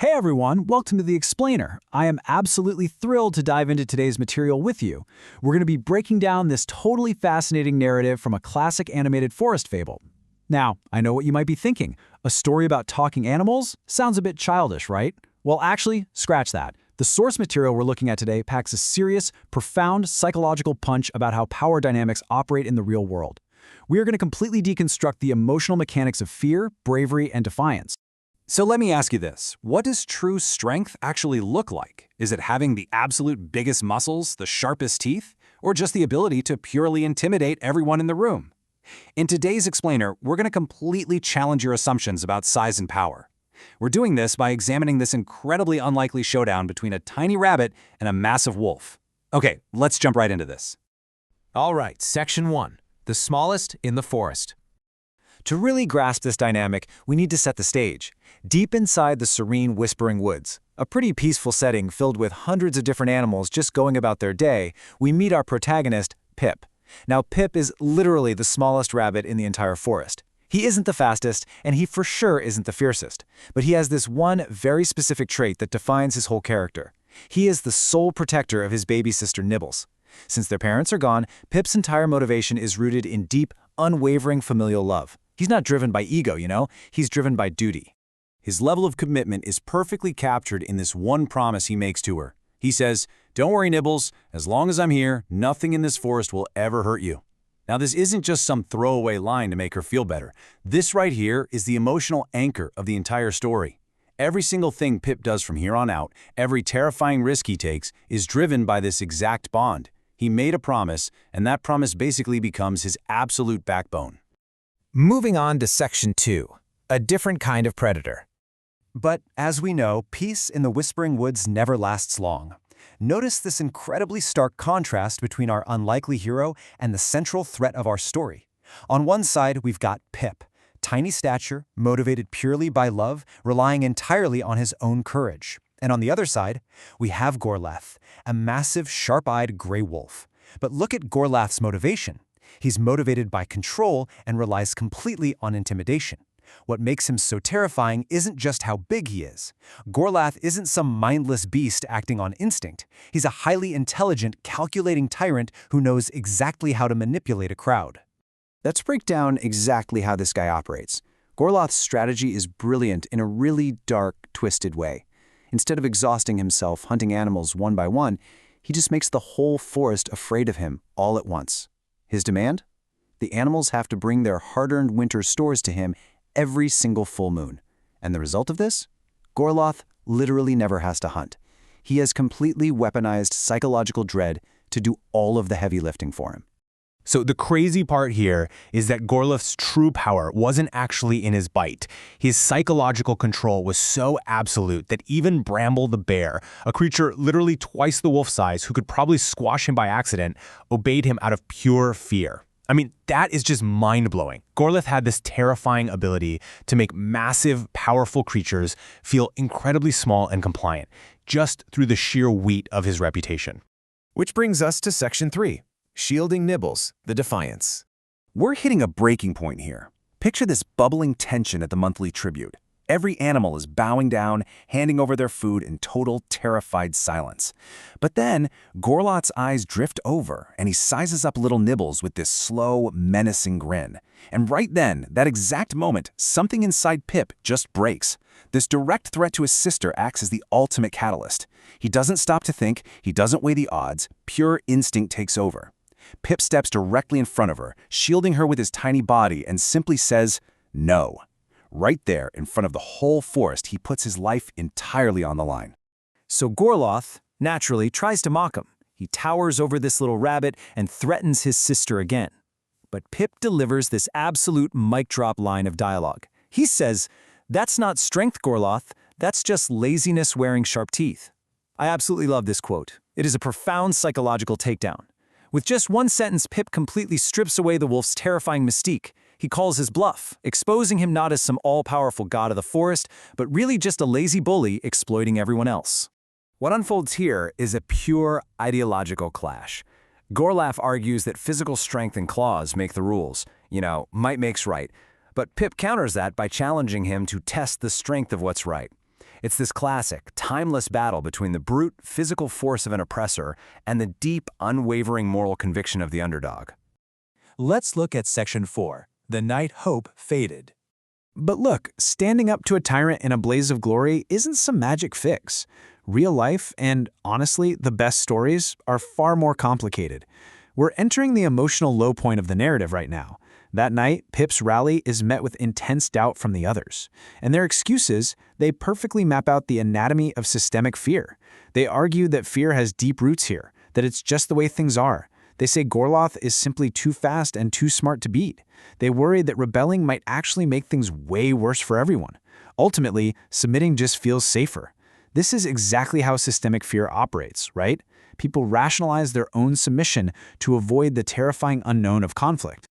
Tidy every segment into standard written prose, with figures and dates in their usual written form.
Hey everyone, welcome to The Explainer. I am absolutely thrilled to dive into today's material with you. We're going to be breaking down this totally fascinating narrative from a classic animated forest fable. Now, I know what you might be thinking. A story about talking animals? Sounds a bit childish, right? Well, actually, scratch that. The source material we're looking at today packs a serious, profound psychological punch about how power dynamics operate in the real world. We are going to completely deconstruct the emotional mechanics of fear, bravery, and defiance. So let me ask you this. What does true strength actually look like? Is it having the absolute biggest muscles, the sharpest teeth, or just the ability to purely intimidate everyone in the room? In today's Explainer, we're going to completely challenge your assumptions about size and power. We're doing this by examining this incredibly unlikely showdown between a tiny rabbit and a massive wolf. Okay, let's jump right into this. All right, Section 1. The smallest in the forest. To really grasp this dynamic, we need to set the stage. Deep inside the serene, whispering woods, a pretty peaceful setting filled with hundreds of different animals just going about their day, we meet our protagonist, Pip. Now, Pip is literally the smallest rabbit in the entire forest. He isn't the fastest, and he for sure isn't the fiercest. But he has this one very specific trait that defines his whole character. He is the sole protector of his baby sister Nibbles. Since their parents are gone, Pip's entire motivation is rooted in deep, unwavering familial love. He's not driven by ego, he's driven by duty. His level of commitment is perfectly captured in this one promise he makes to her. He says, "Don't worry, Nibbles, as long as I'm here, nothing in this forest will ever hurt you." Now, this isn't just some throwaway line to make her feel better. This right here is the emotional anchor of the entire story. Every single thing Pip does from here on out, every terrifying risk he takes, is driven by this exact bond. He made a promise, and that promise basically becomes his absolute backbone. Moving on to Section 2. A different kind of predator. But as we know, peace in the Whispering Woods never lasts long. Notice this incredibly stark contrast between our unlikely hero and the central threat of our story. On one side, we've got Pip, tiny stature, motivated purely by love, relying entirely on his own courage. And on the other side, we have Gorlath, a massive, sharp-eyed gray wolf. But look at Gorlath's motivation. He's motivated by control and relies completely on intimidation. What makes him so terrifying isn't just how big he is. Gorlath isn't some mindless beast acting on instinct. He's a highly intelligent, calculating tyrant who knows exactly how to manipulate a crowd. Let's break down exactly how this guy operates. Gorlath's strategy is brilliant in a really dark, twisted way. Instead of exhausting himself hunting animals one by one, he just makes the whole forest afraid of him all at once. His demand? The animals have to bring their hard-earned winter stores to him every single full moon. And the result of this? Gorlath literally never has to hunt. He has completely weaponized psychological dread to do all of the heavy lifting for him. So the crazy part here is that Gorlath's true power wasn't actually in his bite. His psychological control was so absolute that even Bramble the bear, a creature literally twice the wolf size who could probably squash him by accident, obeyed him out of pure fear. I mean, that is just mind-blowing. Gorlath had this terrifying ability to make massive, powerful creatures feel incredibly small and compliant, just through the sheer weight of his reputation. Which brings us to Section 3. Shielding Nibbles, the Defiance. We're hitting a breaking point here. Picture this bubbling tension at the monthly tribute. Every animal is bowing down, handing over their food in total terrified silence. But then, Gorlath's eyes drift over, and he sizes up little Nibbles with this slow, menacing grin. And right then, that exact moment, something inside Pip just breaks. This direct threat to his sister acts as the ultimate catalyst. He doesn't stop to think, he doesn't weigh the odds, pure instinct takes over. Pip steps directly in front of her, shielding her with his tiny body, and simply says, "No." Right there, in front of the whole forest, he puts his life entirely on the line. So Gorlath, naturally, tries to mock him. He towers over this little rabbit and threatens his sister again. But Pip delivers this absolute mic-drop line of dialogue. He says, "That's not strength, Gorlath. That's just laziness wearing sharp teeth." I absolutely love this quote. It is a profound psychological takedown. With just one sentence, Pip completely strips away the wolf's terrifying mystique. He calls his bluff, exposing him not as some all-powerful god of the forest, but really just a lazy bully exploiting everyone else. What unfolds here is a pure ideological clash. Gorlath argues that physical strength and claws make the rules. Might makes right. But Pip counters that by challenging him to test the strength of what's right. It's this classic, timeless battle between the brute, physical force of an oppressor and the deep, unwavering moral conviction of the underdog. Let's look at Section 4, The Night Hope Faded. But look, standing up to a tyrant in a blaze of glory isn't some magic fix. Real life, and honestly, the best stories, are far more complicated. We're entering the emotional low point of the narrative right now. That night, Pip's rally is met with intense doubt from the others. And their excuses, they perfectly map out the anatomy of systemic fear. They argue that fear has deep roots here, that it's just the way things are. They say Gorlath is simply too fast and too smart to beat. They worry that rebelling might actually make things way worse for everyone. Ultimately, submitting just feels safer. This is exactly how systemic fear operates, right? People rationalize their own submission to avoid the terrifying unknown of conflict.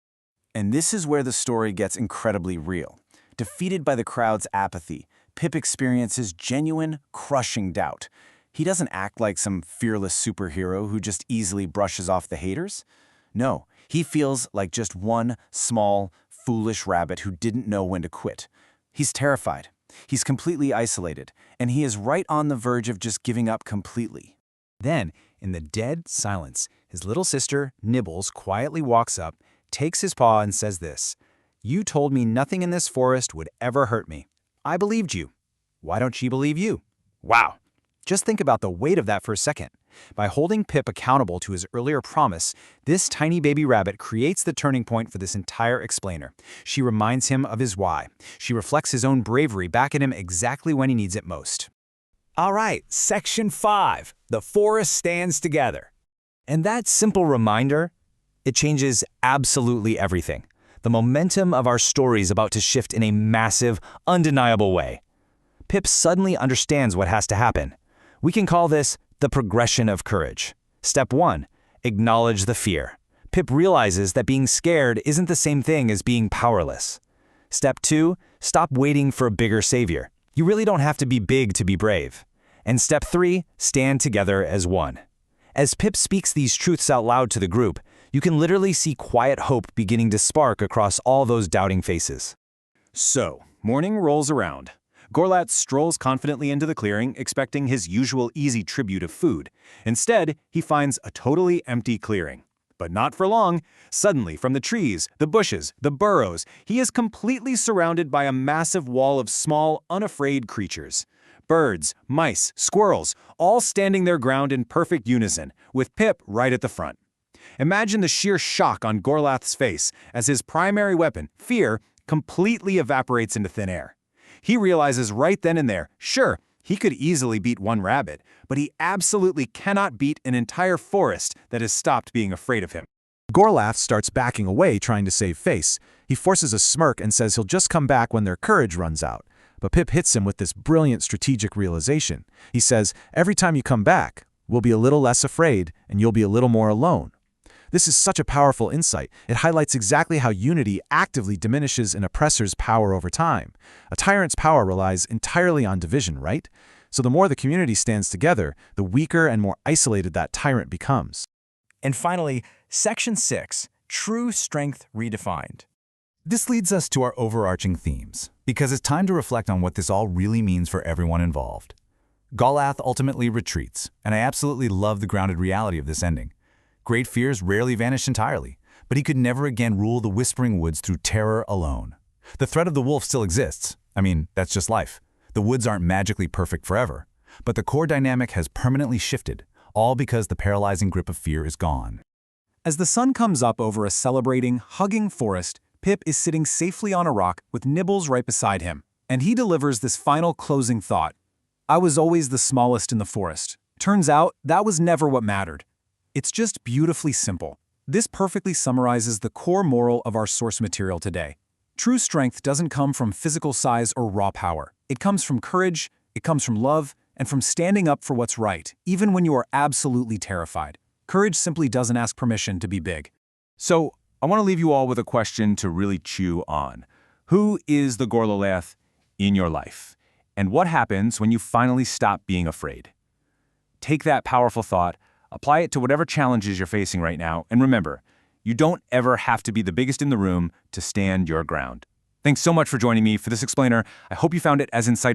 And this is where the story gets incredibly real. Defeated by the crowd's apathy, Pip experiences genuine, crushing doubt. He doesn't act like some fearless superhero who just easily brushes off the haters. No, he feels like just one small, foolish rabbit who didn't know when to quit. He's terrified. He's completely isolated, and he is right on the verge of just giving up completely. Then, in the dead silence, his little sister, Nibbles, quietly walks up, takes his paw and says this, "You told me nothing in this forest would ever hurt me. I believed you. Why don't she believe you?" Wow! Just think about the weight of that for a second. By holding Pip accountable to his earlier promise, this tiny baby rabbit creates the turning point for this entire explainer. She reminds him of his why. She reflects his own bravery back at him exactly when he needs it most. All right, Section 5, The Forest Stands Together. And that simple reminder, it changes absolutely everything. The momentum of our story is about to shift in a massive, undeniable way. Pip suddenly understands what has to happen. We can call this the progression of courage. Step 1, acknowledge the fear. Pip realizes that being scared isn't the same thing as being powerless. Step 2, stop waiting for a bigger savior. You really don't have to be big to be brave. And step 3, stand together as one. As Pip speaks these truths out loud to the group, you can literally see quiet hope beginning to spark across all those doubting faces. So, morning rolls around. Gorlath strolls confidently into the clearing, expecting his usual easy tribute of food. Instead, he finds a totally empty clearing. But not for long. Suddenly, from the trees, the bushes, the burrows, he is completely surrounded by a massive wall of small, unafraid creatures. Birds, mice, squirrels, all standing their ground in perfect unison, with Pip right at the front. Imagine the sheer shock on Gorlath's face as his primary weapon, fear, completely evaporates into thin air. He realizes right then and there, sure, he could easily beat one rabbit, but he absolutely cannot beat an entire forest that has stopped being afraid of him. Gorlath starts backing away, trying to save face. He forces a smirk and says he'll just come back when their courage runs out. But Pip hits him with this brilliant strategic realization. He says, "Every time you come back, we'll be a little less afraid and you'll be a little more alone." This is such a powerful insight. It highlights exactly how unity actively diminishes an oppressor's power over time. A tyrant's power relies entirely on division, right? So the more the community stands together, the weaker and more isolated that tyrant becomes. And finally, Section 6, True Strength Redefined. This leads us to our overarching themes, because it's time to reflect on what this all really means for everyone involved. Gorlath ultimately retreats, and I absolutely love the grounded reality of this ending. Great fears rarely vanish entirely, but he could never again rule the Whispering Woods through terror alone. The threat of the wolf still exists. I mean, that's just life. The woods aren't magically perfect forever, but the core dynamic has permanently shifted, all because the paralyzing grip of fear is gone. As the sun comes up over a celebrating, hugging forest, Pip is sitting safely on a rock with Nibbles right beside him, and he delivers this final closing thought. "I was always the smallest in the forest. Turns out that was never what mattered." It's just beautifully simple. This perfectly summarizes the core moral of our source material today. True strength doesn't come from physical size or raw power. It comes from courage, it comes from love, and from standing up for what's right, even when you are absolutely terrified. Courage simply doesn't ask permission to be big. So, I want to leave you all with a question to really chew on. Who is the Gorlath in your life? And what happens when you finally stop being afraid? Take that powerful thought, apply it to whatever challenges you're facing right now, and remember, you don't ever have to be the biggest in the room to stand your ground. Thanks so much for joining me for this explainer. I hope you found it as insightful